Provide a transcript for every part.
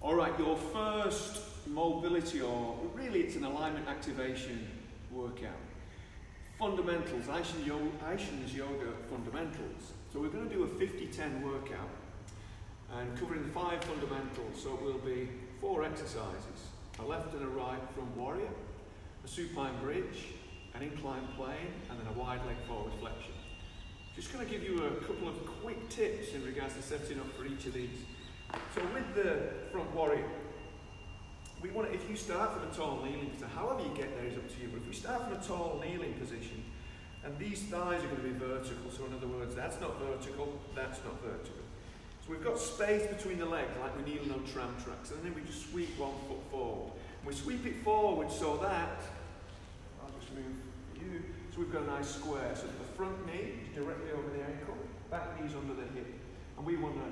All right, your first mobility, or really it's an alignment activation workout. Fundamentals, Eischens Yoga fundamentals. So we're going to do a 50-10 workout and covering the 5 fundamentals. So it will be 4 exercises, a left and a right from warrior, a supine bridge, an incline plane, and then a wide leg forward flexion. Just going to give you a couple of quick tips in regards to setting up for each of these. So with the front warrior, we want to, if you start from a tall kneeling position, however you get there is up to you, but if we start from a tall kneeling position, and these thighs are going to be vertical, so in other words, that's not vertical, that's not vertical. So we've got space between the legs, like we're kneeling on tram tracks, and then we just sweep 1 foot forward. And we sweep it forward so that, I'll just move you, so we've got a nice square, so the front knee is directly over the ankle, back knee's under the hip, and we want to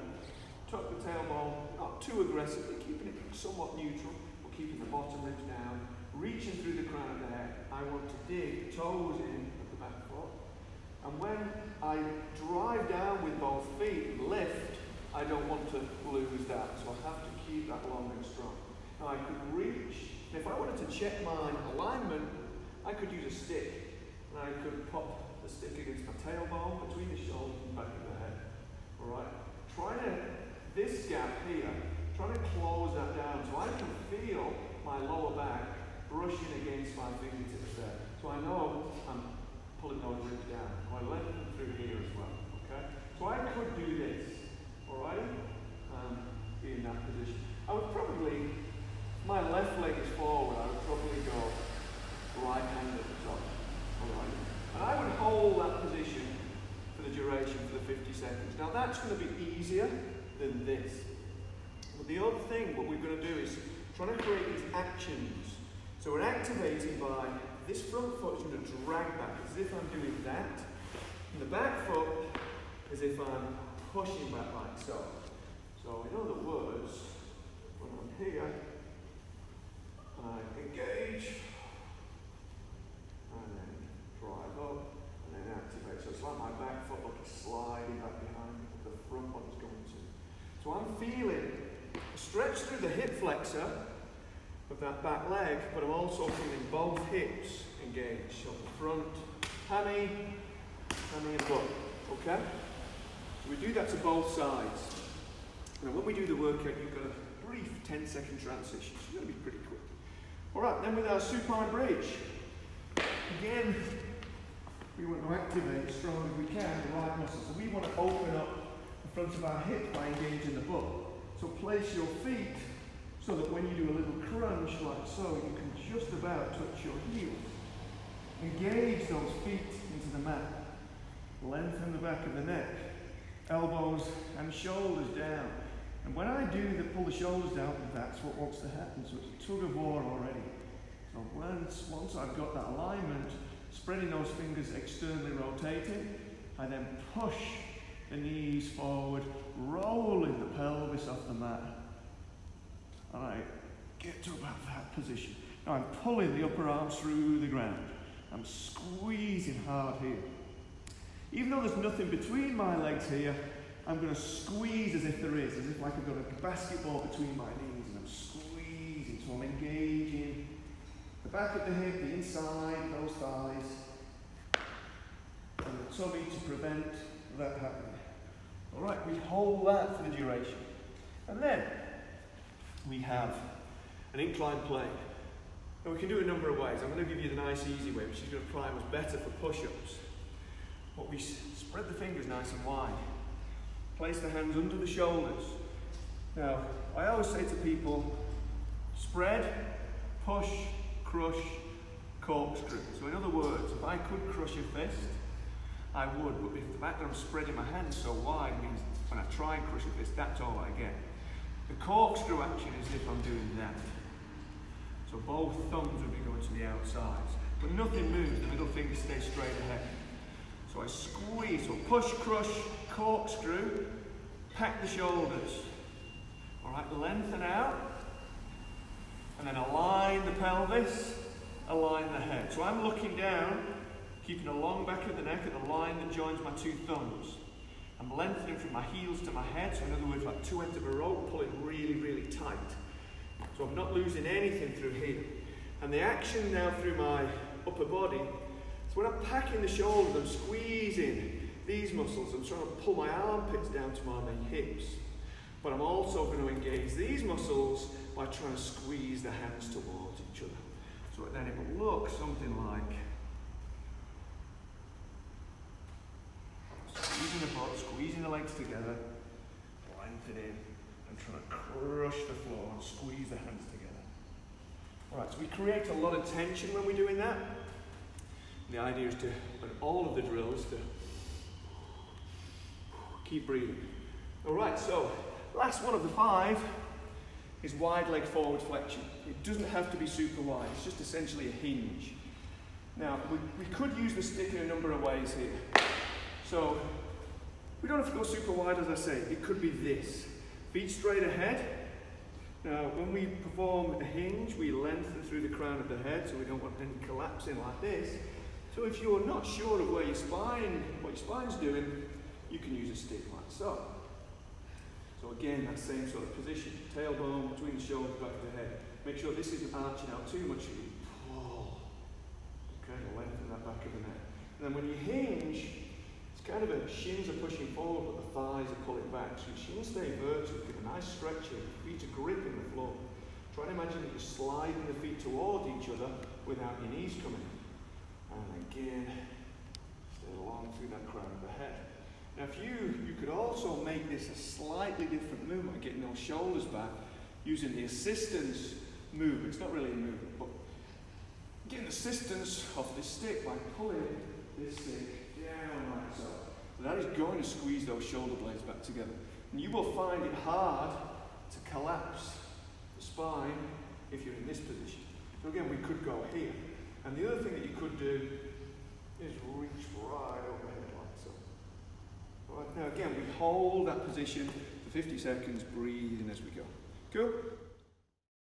tuck the tailbone, not too aggressively, keeping it somewhat neutral, but keeping the bottom ribs down, reaching through the crown of the head. I want to dig toes in at the back foot, and when I drive down with both feet and lift, I don't want to lose that, so I have to keep that long and strong. Now I could reach, and if I wanted to check my alignment, I could use a stick, and I could pop the stick against my tailbone between the shoulders and back of the head. Alright? Trying to, this gap here, trying to close that down so I can feel my lower back brushing against my fingertips there. So I know I'm pulling those ribs down. I lengthen them through here as well. Okay? So I could do this. Alright? Be in that position. I would probably, my left leg is forward, I would probably go right hand at the top. Alright? And I would hold that position for the duration for the 50 seconds. Now that's going to be easier than this. But the other thing, what we're going to do is trying to create these actions. So we're activating by this front foot is going to drag back as if I'm doing that. And the back foot as if I'm pushing back like so. So in other words, when I'm here, I engage, and then drive up, and then activate. So it's like my back foot like it's sliding back behind me, the front body's going to. So I'm feeling a stretch through the hip flexor of that back leg, but I'm also feeling both hips engaged. So the front, hammy and butt. Okay? So we do that to both sides. Now when we do the workout, you've got a brief 10-second transition. So you're going to be pretty quick. Alright, then with our supine bridge. Again, we want to activate as strong as we can the right muscles. So we want to open up the front of our hip by engaging the butt. So place your feet so that when you do a little crunch like so, you can just about touch your heels. Engage those feet into the mat. Lengthen the back of the neck. Elbows and shoulders down. And when I do pull the shoulders down, that's what wants to happen. So it's a tug of war already. So once I've got that alignment, spreading those fingers externally rotating, I then push the knees forward, rolling the pelvis off the mat. And I get to about that position. Now I'm pulling the upper arms through the ground. I'm squeezing hard here. Even though there's nothing between my legs here, I'm going to squeeze as if there is, as if like I've got a basketball between my knees, and I'm squeezing, so I'm engaging the back of the hip, the inside, those thighs, and the tummy to prevent that happening. Alright, we hold that for the duration. And then we have an incline plane. And we can do it a number of ways. I'm going to give you the nice easy way, which is going to prime us better for push-ups. But we spread the fingers nice and wide. Place the hands under the shoulders. Now, I always say to people, spread, push, crush, corkscrew. So in other words, if I could crush a fist, I would, but if the fact that I'm spreading my hands so wide means when I try and crush a fist, that's all I get. The corkscrew action is if I'm doing that. So both thumbs would be going to the outsides, but nothing moves, the middle finger stays straight ahead. So I squeeze, so push, crush, corkscrew, pack the shoulders. Alright, lengthen out, and then align the pelvis, align the head. So I'm looking down, keeping a long back of the neck at the line that joins my 2 thumbs. I'm lengthening from my heels to my head, so in other words, like 2 ends of a rope, pulling really, really tight. So I'm not losing anything through here. And the action now through my upper body, so when I'm packing the shoulders, I'm squeezing these muscles. I'm trying to pull my armpits down to my hips. But I'm also going to engage these muscles by trying to squeeze the hands towards each other. So then it will look something like squeezing the butt, squeezing the legs together, lengthening, and trying to crush the floor and squeeze the hands together. Alright, so we create a lot of tension when we're doing that. And the idea is to, in all of the drills, to keep breathing. Alright, so last one of the 5 is wide leg forward flexion. It doesn't have to be super wide, it's just essentially a hinge. Now, we could use the stick in a number of ways here. So, we don't have to go super wide, as I say. It could be this. Feet straight ahead. Now, when we perform a hinge, we lengthen through the crown of the head, so we don't want any collapsing like this. So if you're not sure of where your spine, what your spine's doing, you can use a stick like so. So again, that same sort of position. Tailbone between the shoulders, back of the head. Make sure this isn't arching out too much. You pull. Okay, lengthen that back of the neck. And then when you hinge, it's kind of shins are pushing forward, but the thighs are pulling back. So your shins stay vertical, give a nice stretch here. Feet are gripping the floor. Try to imagine that you're sliding the feet towards each other without your knees coming. And again, stay along through that crown of the head. Now you could also make this a slightly different movement, getting those shoulders back, using the assistance movement. It's not really a movement, but getting assistance off this stick by pulling this stick down like so. So that is going to squeeze those shoulder blades back together. And you will find it hard to collapse the spine if you're in this position. So again, we could go here. And the other thing that you could do is reach right overhead like so. Right, now again, we hold that position for 50 seconds, breathing as we go. Cool?